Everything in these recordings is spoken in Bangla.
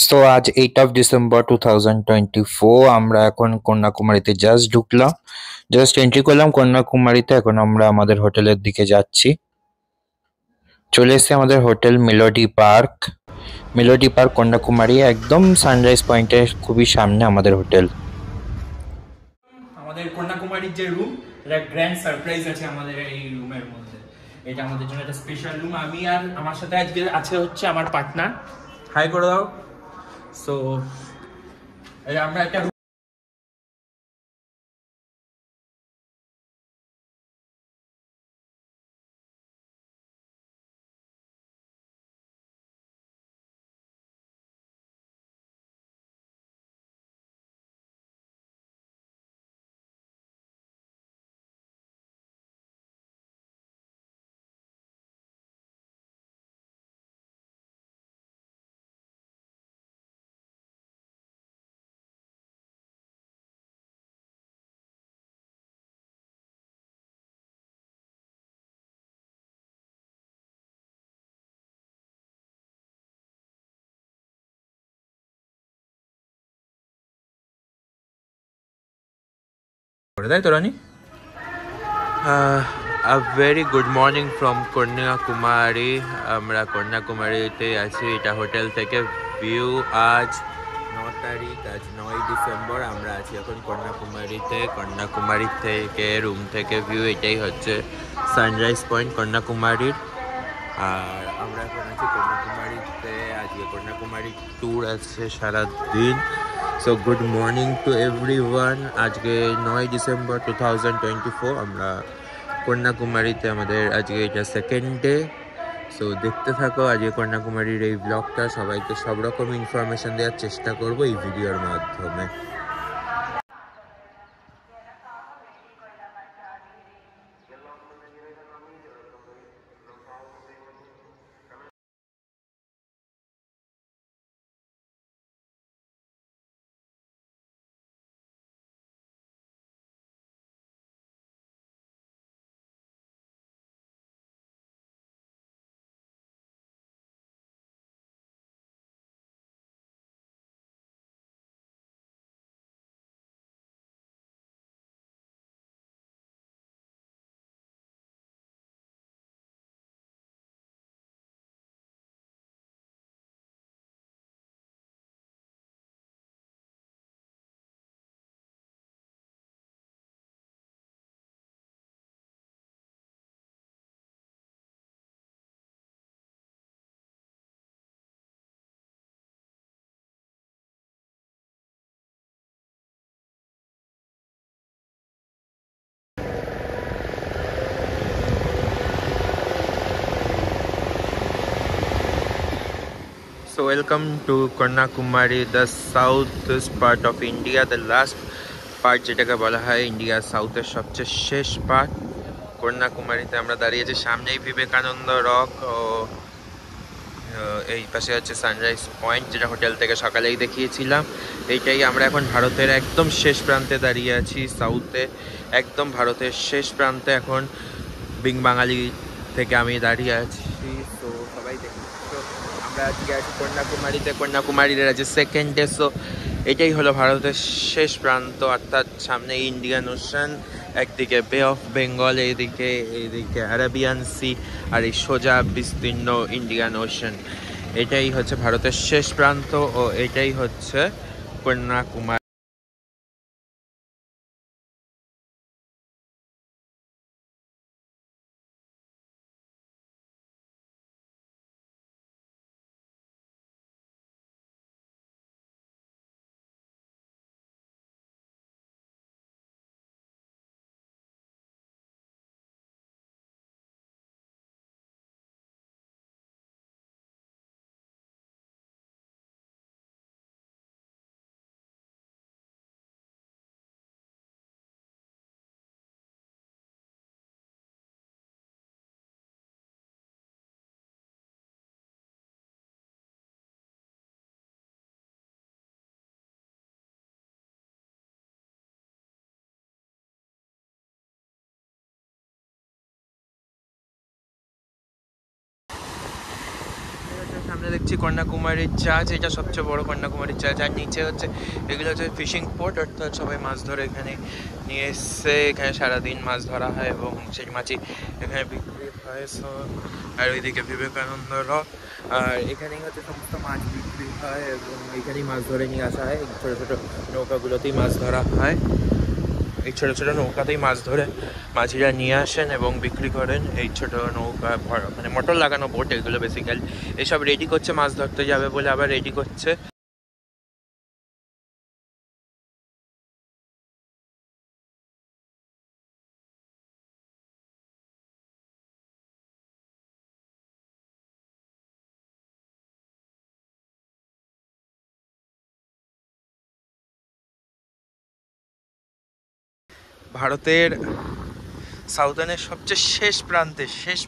সো আজ 8 ডিসেম্বর 2024 আমরা এখন কন্যাকুমারীতে জাস্ট ঢুকলাম, জাস্ট এন্ট্রি করলাম কন্যাকুমারীতে। এখন আমরা আমাদের হোটেলের দিকে যাচ্ছি। চলে এসেছে আমাদের হোটেল মেলোডি পার্ক কন্যাকুমারী, একদম সানরাইজ পয়েন্টের খুবই সামনে আমাদের হোটেল। আমাদের কন্যাকুমারীর যে রুম, এটা গ্র্যান্ড সারপ্রাইজ আছে আমাদের এই রুমের মধ্যে। এটা আমাদের জন্য একটা স্পেশাল রুম। আমি আর আমার সাথে আজকে আছে হচ্ছে আমার পার্টনার। হাই করে দাও। সো আমরা একটা করে তাই তো রানি। A very good morning from Kanyakumari. আমরা কন্যাকুমারীতে আছি, এটা হোটেল থেকে ভিউ। আজ 9 তারিখ, আজ 9 ডিসেম্বর। আমরা আছি এখন কন্যাকুমারী থেকে রুম থেকে ভিউ এটাই হচ্ছে সানরাইজ পয়েন্ট কন্যাকুমারীর। আর আমরা এখন আছি কন্যাকুমারীতে। আজকে কন্যাকুমারী ট্যুর আছে সারাদিন। So good morning to everyone. আজকে 9 ডিসেম্বর 2024 আমরা কন্যাকুমারীতে, আমাদের আজকে এটা সেকেন্ড ডে। সো দেখতে থাকো আজকে কন্যাকুমারীর এই ব্লগটা। সবাইকে সব রকম ইনফরমেশন দেওয়ার চেষ্টা করব এই ভিডিওর মাধ্যমে। So welcome to Kanyakumari, the southest part of India, the last part যেটাকে বলা হয় ইন্ডিয়া সাউথের সবচেয়ে শেষ পার্ট। কন্যাকুমারীতে আমরা দাঁড়িয়েছি, সামনেই বিবেকানন্দ রক ও এই পাশে হচ্ছে সানরাইজ পয়েন্ট, যেটা হোটেল থেকে সকালেই দেখিয়েছিলাম। এইটাই আমরা এখন ভারতের একদম শেষ প্রান্তে দাঁড়িয়ে আছি, সাউথে একদম ভারতের শেষ প্রান্তে। এখন বাঙালি থেকে আমি দাঁড়িয়ে আছি। তো সবাই দেখছো আমরা আজকে আছি কন্যাকুমারীর আজকে সেকেন্ড ডে। সো এটাই হলো ভারতের শেষ প্রান্ত, অর্থাৎ সামনে ইন্ডিয়ান ওশান, একদিকে বে অফ বেঙ্গল, এইদিকে আরাবিয়ান সি, আর এই সোজা বিস্তীর্ণ ইন্ডিয়ান ওশান। এটাই হচ্ছে ভারতের শেষ প্রান্ত ও এটাই হচ্ছে কন্যাকুমারী। দেখছি কন্যাকুমারীর চার্চ, এটা সবচেয়ে বড় কন্যাকুমারীর চার্চ। আর নিচে হচ্ছে এগুলো হচ্ছে ফিশিং পোর্ট, অর্থাৎ সবাই মাছ ধরে এখানে নিয়ে এসছে। এখানে সারাদিন মাছ ধরা হয় এবং সেই মাছই এখানে বিক্রি হয়। সো আর ওইদিকে বিবেকানন্দ রক, আর এখানেই হচ্ছে সমস্ত মাছ বিক্রি হয় এবং এখানেই মাছ ধরে নিয়ে আসা হয়। ছোটো ছোটো নৌকাগুলোতেই মাছ ধরা হয়। এই ছোটো ছোটো নৌকাতেই মাছ ধরে মাঝিরা নিয়ে আসেন এবং বিক্রি করেন। এই ছোটো নৌকা মানে মোটর লাগানো বোট, এগুলো বেসিক্যালি এসব রেডি করছে মাছ ধরতে যাবে বলে, আবার রেডি করছে। ভারতের সাউদার্নের সবচেয়ে শেষ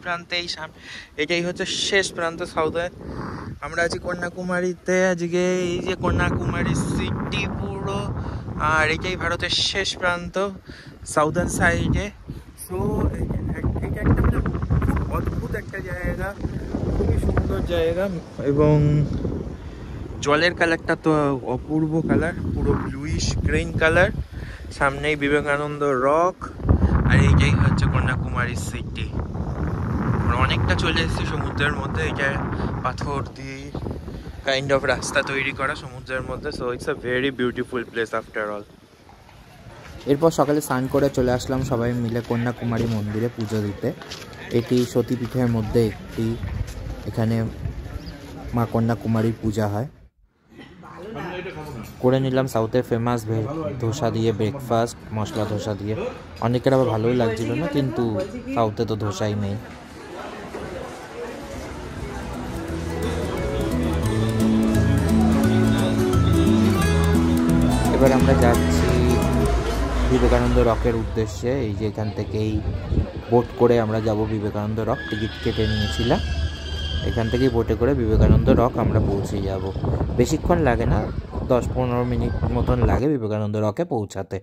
প্রান্তে এটাই হচ্ছে শেষ প্রান্ত সাউদার্ন। আমরা আছি কন্যাকুমারীতে আজকে। এই যে কন্যাকুমারী সিটি পুরো, আর এটাই ভারতের শেষ প্রান্ত সাউদার্ন সাইডে। সো এটা একটা মানে খুব অদ্ভুত একটা জায়গা, খুবই সুন্দর জায়গা। এবং জলের কালারটা তো অপূর্ব কালার, পুরো ব্লুইশ গ্রিন কালার। সামনেই বিবেকানন্দ রক, আর এইটাই হচ্ছে কন্যাকুমারী সিটি। আমরা অনেকটা চলে এসেছি সমুদ্রের মধ্যে। এটা পাথর দিয়ে কাইন্ড অফ রাস্তা তৈরি করা সমুদ্রের মধ্যে। So it's a very beautiful place after all. এরপর সকালে স্নান করে চলে আসলাম সবাই মিলে কন্যাকুমারী মন্দিরে পুজো দিতে। এটি সতীপীঠের মধ্যে একটি, এখানে মা কন্যাকুমারীর পূজা হয়। করে নিলাম সাউথের ফেমাস ধোসা দিয়ে ব্রেকফাস্ট, মশলা ধোসা দিয়ে। অনেকের আবার ভালোই লাগছিল না, কিন্তু সাউথে তো ধোসাই মেইন। এবার আমরা যাচ্ছি বিবেকানন্দ রকের উদ্দেশ্যে। এই যে এখান থেকেই বোট করে আমরা যাব বিবেকানন্দ রক, টিকিট কেটে নিয়েছিলাম। এখান থেকেই বোটে করে বিবেকানন্দ রক আমরা পৌঁছে যাব। বেশিক্ষণ লাগে না, 10-15 মিনিট মতন লাগে বিবেকানন্দ রকে পৌঁছাতে।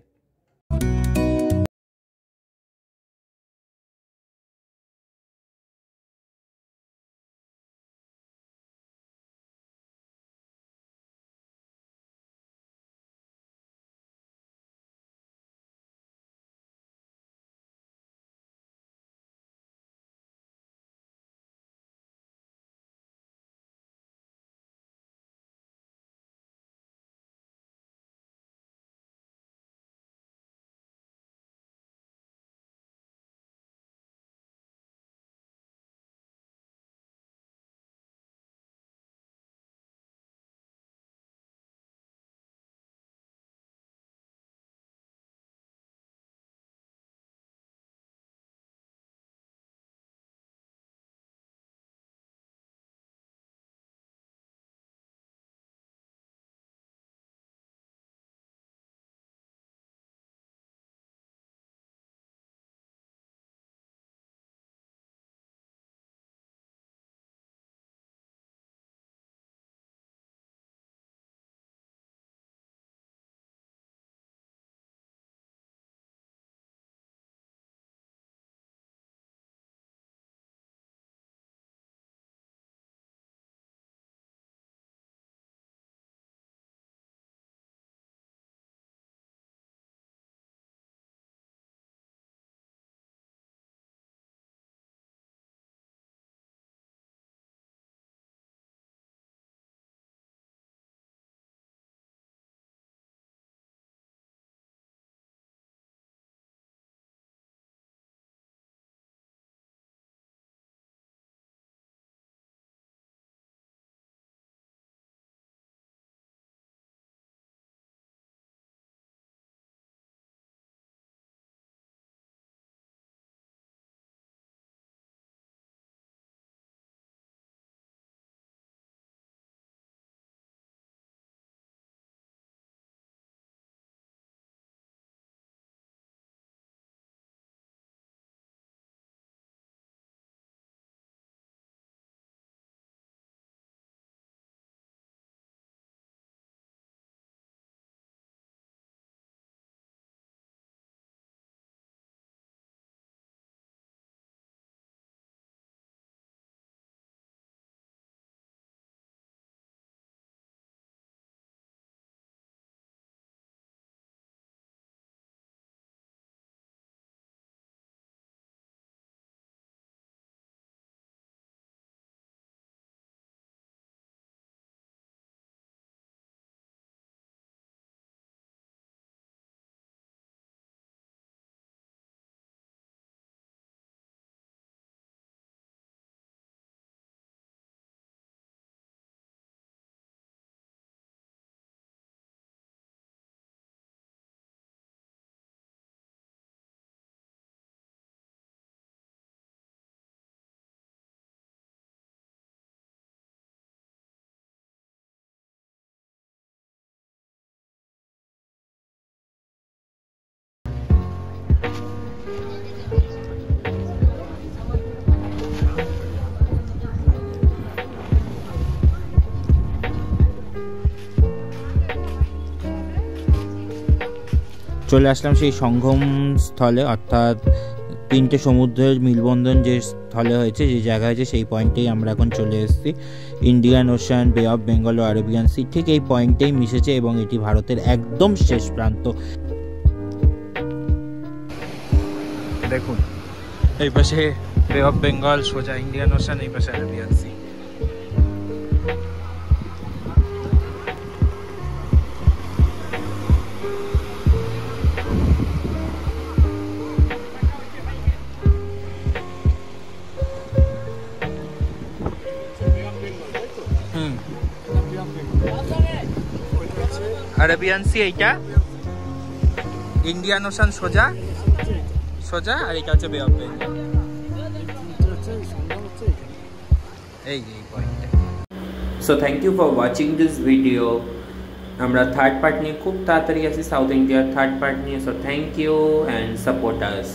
চলে আসলাম সেই সঙ্গম স্থলে, অর্থাৎ তিনটে সমুদ্রের মিলবন্ধন যে স্থলে হয়েছে, যে জায়গা হয়েছে, সেই পয়েন্টেই আমরা এখন চলে এসেছি। Indian Ocean, bay of Bengal ও আরবিয়ান সি ঠিক এই পয়েন্টেই মিশেছে এবং এটি ভারতের একদম শেষ প্রান্ত। দেখুন এই পাশে বে অফ বেঙ্গল, সোজা ইন্ডিয়ান ওশান, এই পাশে আরবিয়ান সি। আরবিয়ান সি এইটা, ইন্ডিয়ান ওশান সোজা সোজা, আর এটা হচ্ছে বে অফ বেঙ্গল। এই পয়েন্টে। So thank you for watching this video. আমরা থার্ড পার্ট নিয়ে খুব তাড়াতাড়ি আছি, সাউথ ইন্ডিয়ার থার্ড পার্ট নিয়ে। So thank you and support us.